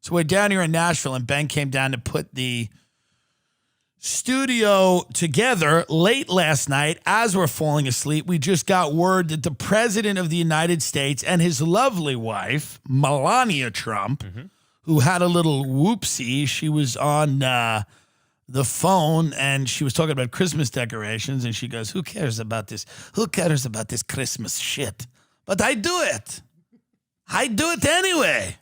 So we're down here in Nashville, and Ben came down to put the studio together late last night. As we're falling asleep, we just got word that the President of the United States and his lovely wife, Melania Trump, who had a little whoopsie. She was on the phone, and she was talking about Christmas decorations, and she goes, who cares about this? Who cares about this Christmas shit? But I do it. I do it anyway.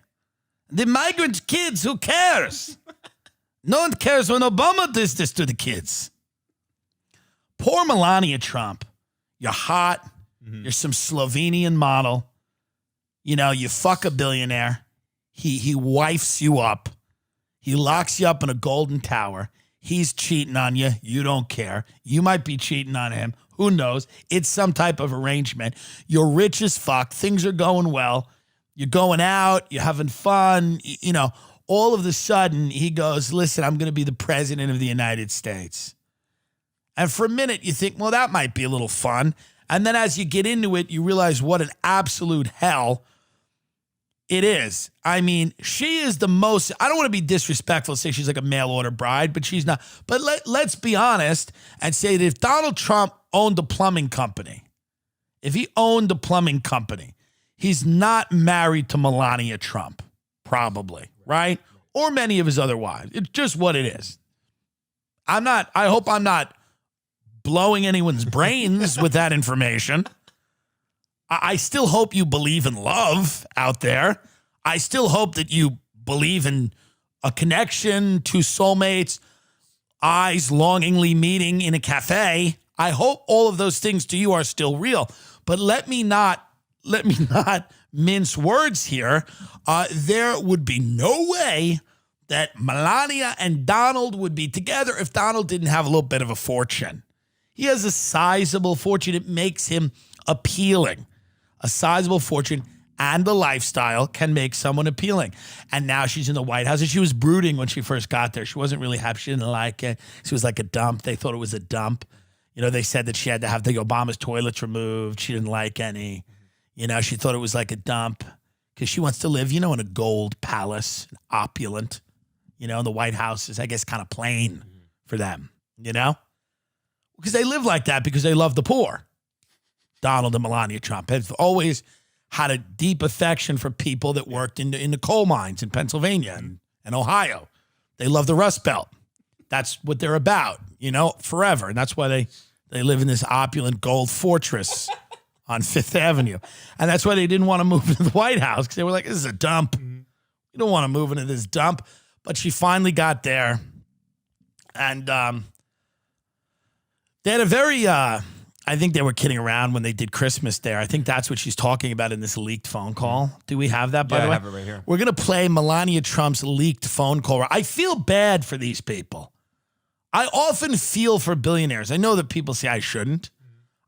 The migrant kids, who cares? No one cares when Obama does this to the kids. Poor Melania Trump. You're hot. You're some Slovenian model. You know, you fuck a billionaire. He wifes you up. He locks you up in a golden tower. He's cheating on you. You don't care. You might be cheating on him. Who knows? It's some type of arrangement. You're rich as fuck. Things are going well. You're going out. You're having fun. You know, all of a sudden, he goes, listen, I'm going to be the President of the United States. And for a minute, you think, well, that might be a little fun. And then as you get into it, you realize what an absolute hell it is. I mean, she is the most, I don't want to be disrespectful, say she's like a mail order bride, but she's not. But let's be honest and say that if Donald Trump owned a plumbing company, he's not married to Melania Trump, probably, right? Or many of his other wives. It's just what it is. I hope I'm not blowing anyone's brains with that information. I still hope you believe in love out there. I still hope that you believe in a connection, two soulmates, eyes longingly meeting in a cafe. I hope all of those things to you are still real. But let me not mince words here. There would be no way that Melania and Donald would be together if Donald didn't have a little bit of a fortune. He has a sizable fortune. It makes him appealing. A sizable fortune and the lifestyle can make someone appealing. And now she's in the White House. And she was brooding when she first got there. She wasn't really happy. She didn't like it. She was like a dump. They thought it was a dump. You know, they said that she had to have the Obama's toilets removed. She didn't like any. You know, she thought it was like a dump because she wants to live, you know, in a gold palace, opulent. You know, the White House is, I guess, kind of plain for them, you know? Because they live like that because they love the poor. Donald and Melania Trump have always had a deep affection for people that worked in the coal mines in Pennsylvania and Ohio. They love the Rust Belt. That's what they're about, you know, forever. And that's why they live in this opulent gold fortress on Fifth Avenue. And that's why they didn't want to move to the White House because they were like, this is a dump. You don't want to move into this dump. But she finally got there. And they had a very... I think they were kidding around when they did Christmas there. I think that's what she's talking about in this leaked phone call. Do we have that, by the way? I have it right here. We're going to play Melania Trump's leaked phone call. I feel bad for these people. I often feel for billionaires. I know that people say I shouldn't.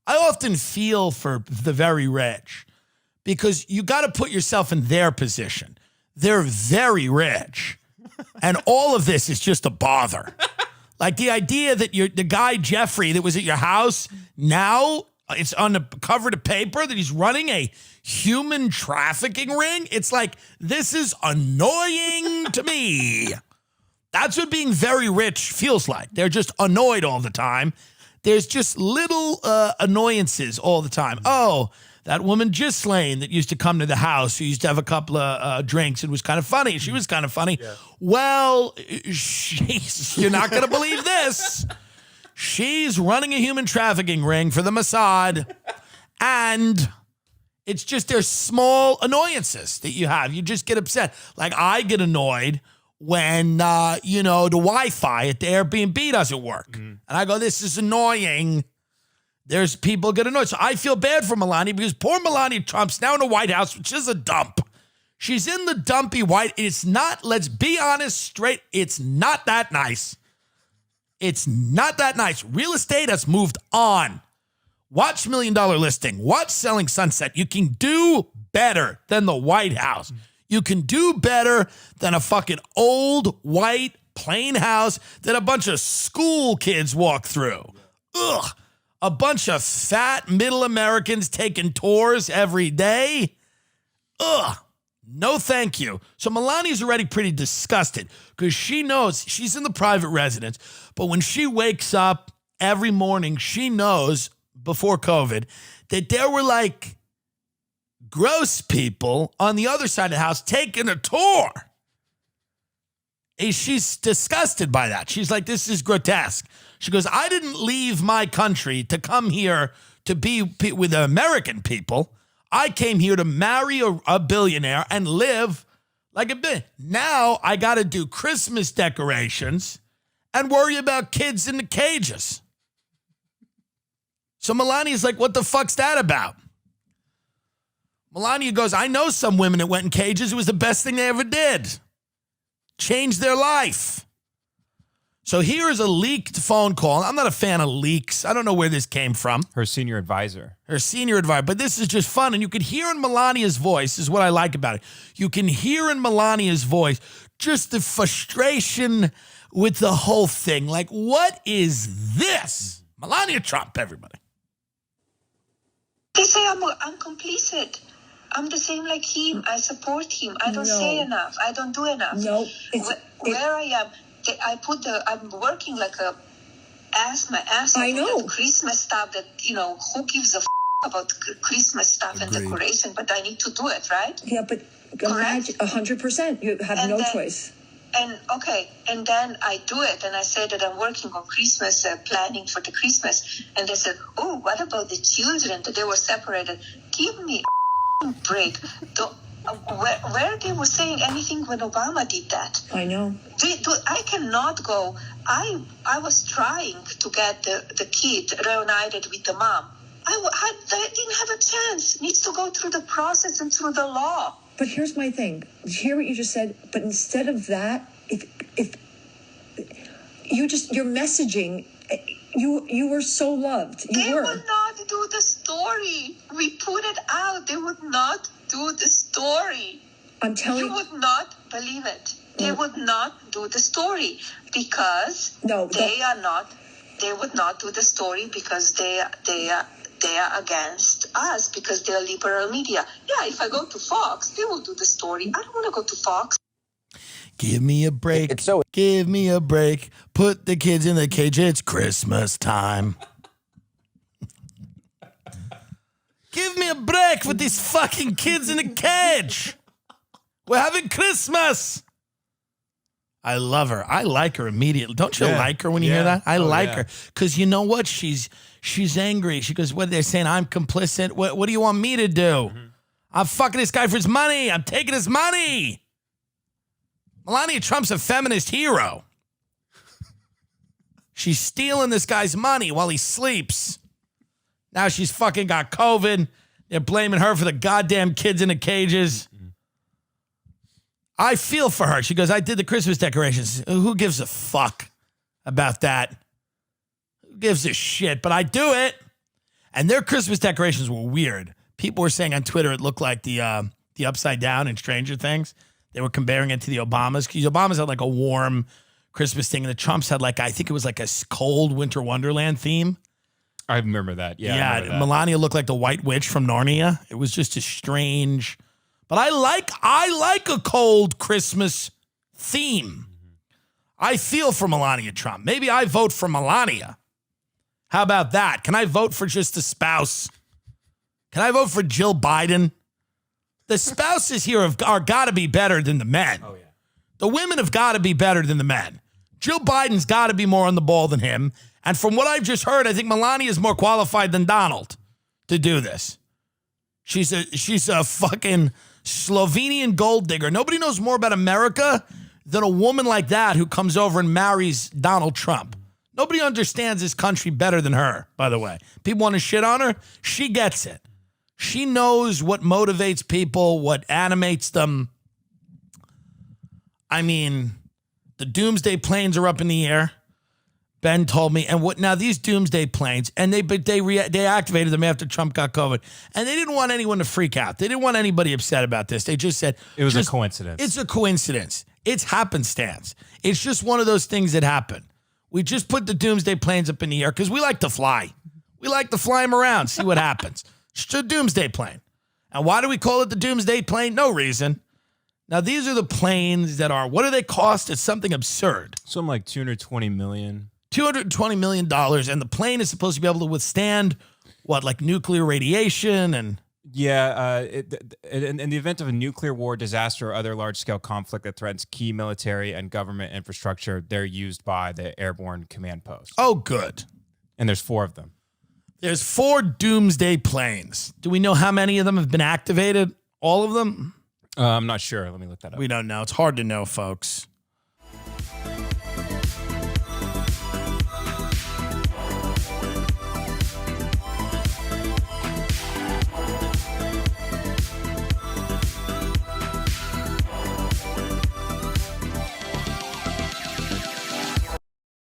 I often feel for the very rich because you got to put yourself in their position. They're very rich. And all of this is just a bother. Like the idea that the guy, Jeffrey, that was at your house, now it's on the cover of the paper that he's running a human trafficking ring. It's like, this is annoying to me. That's what being very rich feels like. They're just annoyed all the time. There's just little annoyances all the time. Oh, that woman Ghislaine that used to come to the house, who used to have a couple of drinks and was kind of funny. She was kind of funny. Yeah. Well, you're not going to believe this. She's running a human trafficking ring for the Mossad. And it's just there's small annoyances that you have. You just get upset. Like I get annoyed when, the Wi-Fi at the Airbnb doesn't work. And I go, this is annoying. There's people get annoyed. So I feel bad for Melania because poor Melania Trump's now in the White House, which is a dump. She's in the dumpy White. It's not, let's be honest, straight. It's not that nice. It's not that nice. Real estate has moved on. Watch $1 Million Listing. Watch Selling Sunset. You can do better than the White House. You can do better than a fucking old white plain house that a bunch of school kids walk through. Ugh. A bunch of fat middle Americans taking tours every day. Ugh. No, thank you. So Melania's already pretty disgusted because she knows she's in the private residence. But when she wakes up every morning, she knows before COVID that there were like gross people on the other side of the house taking a tour. And she's disgusted by that. She's like, this is grotesque. She goes, I didn't leave my country to come here to be with the American people. I came here to marry a billionaire and live like a billionaire. Now I got to do Christmas decorations and worry about kids in the cages. So Melania's like, what the fuck's that about? Melania goes, I know some women that went in cages. It was the best thing they ever did. Changed their life. So here is a leaked phone call. I'm not a fan of leaks. I don't know where this came from. Her senior advisor. But this is just fun. And you can hear in Melania's voice, is what I like about it. You can hear in Melania's voice just the frustration with the whole thing. Like, what is this? Melania Trump, everybody. They say I'm complicit. I'm the same like him. I support him. I don't say enough. I don't do enough. No. Where I am, I'm working like my ass off. I know. That Christmas stuff that, who gives a about Christmas stuff and decoration, but I need to do it, right? Yeah, but imagine 100%. You have no choice. And then I do it, and I say that I'm working on Christmas, planning for the Christmas, and they said, oh, what about the children, that they were separated? Give me a break. Where they were saying anything when Obama did that? I know. I cannot go. I was trying to get the kid reunited with the mom. I didn't have a chance. Needs to go through the process and through the law. But here's my thing. Hear what you just said. But instead of that, if your messaging, you were so loved. They would not do the story. We put it out. They would not do the story. I'm telling you. You would not believe it. They would not do the story because they would not do the story because they are against us because they're liberal media. Yeah, if I go to Fox, they will do the story. I don't want to go to Fox. Give me a break. Give me a break. Put the kids in the cage. It's Christmas time. Give me a break with these fucking kids in the cage. We're having Christmas. I love her. I like her immediately. Don't you like her when you hear that? I like her. Because you know what? She's angry. She goes, what are they saying? I'm complicit. What do you want me to do? Mm-hmm. I'm fucking this guy for his money. I'm taking his money. Melania Trump's a feminist hero. She's stealing this guy's money while he sleeps. Now she's fucking got COVID. They're blaming her for the goddamn kids in the cages. I feel for her. She goes, I did the Christmas decorations. Who gives a fuck about that? Who gives a shit? But I do it. And their Christmas decorations were weird. People were saying on Twitter it looked like the Upside Down in Stranger Things. They were comparing it to the Obamas. Because Obamas had like a warm Christmas thing. And the Trumps had like, I think it was like a cold winter wonderland theme. I remember that. Yeah. Yeah. That. Melania looked like the White Witch from Narnia. It was just a strange... But I like a cold Christmas theme. I feel for Melania Trump. Maybe I vote for Melania. How about that? Can I vote for just the spouse? Can I vote for Jill Biden? The spouses here are got to be better than the men. Oh, yeah. The women have got to be better than the men. Jill Biden's got to be more on the ball than him. And from what I've just heard, I think Melania is more qualified than Donald to do this. She's a fucking Slovenian gold digger. Nobody knows more about America than a woman like that who comes over and marries Donald Trump. Nobody understands this country better than her, by the way. People want to shit on her. She gets it. She knows what motivates people, what animates them. I mean, the doomsday planes are up in the air. Ben told me, and what now? These doomsday planes, and they activated them after Trump got COVID, and they didn't want anyone to freak out. They didn't want anybody upset about this. They just said it was a coincidence. It's a coincidence. It's happenstance. It's just one of those things that happen. We just put the doomsday planes up in the air because we like to fly. We like to fly them around, see what happens. It's a doomsday plane. And why do we call it the doomsday plane? No reason. Now, these are the planes that are, what do they cost? It's something absurd. Something like $220 million. $220 million. And the plane is supposed to be able to withstand, what, like nuclear radiation and... Yeah, in the event of a nuclear war, disaster, or other large-scale conflict that threatens key military and government infrastructure, they're used by the airborne command post. Oh, good. And there's 4 of them. There's 4 doomsday planes. Do we know how many of them have been activated? All of them? I'm not sure. Let me look that up. We don't know. It's hard to know, folks.